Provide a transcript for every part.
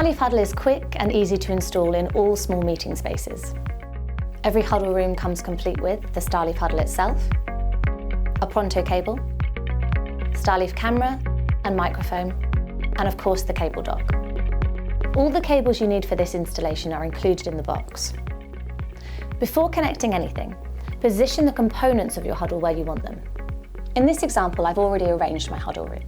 StarLeaf Huddle is quick and easy to install in all small meeting spaces. Every huddle room comes complete with the StarLeaf Huddle itself, a Pronto cable, StarLeaf camera and microphone, and of course the cable dock. All the cables you need for this installation are included in the box. Before connecting anything, position the components of your huddle where you want them. In this example, I've already arranged my huddle room,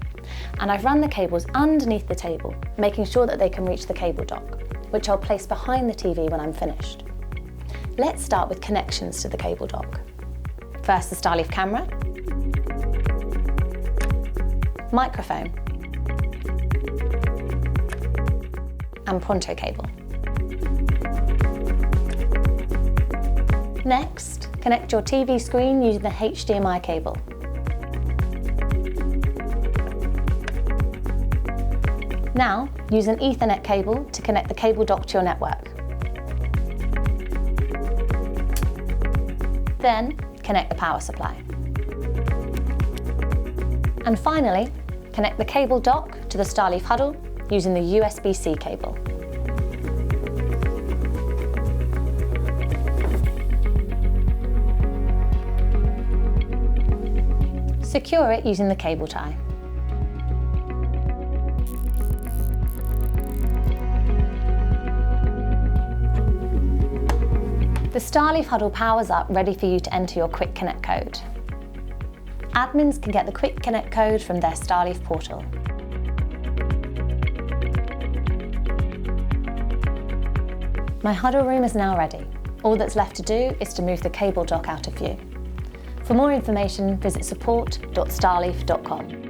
and I've run the cables underneath the table, making sure that they can reach the cable dock, which I'll place behind the TV when I'm finished. Let's start with connections to the cable dock. First, the StarLeaf camera, microphone, and Pronto cable. Next, connect your TV screen using the HDMI cable. Now, use an Ethernet cable to connect the cable dock to your network. Then, connect the power supply. And finally, connect the cable dock to the StarLeaf Huddle using the USB-C cable. Secure it using the cable tie. The StarLeaf Huddle powers up, ready for you to enter your Quick Connect code. Admins can get the Quick Connect code from their StarLeaf portal. My huddle room is now ready. All that's left to do is to move the cable dock out of view. For more information, visit support.starleaf.com.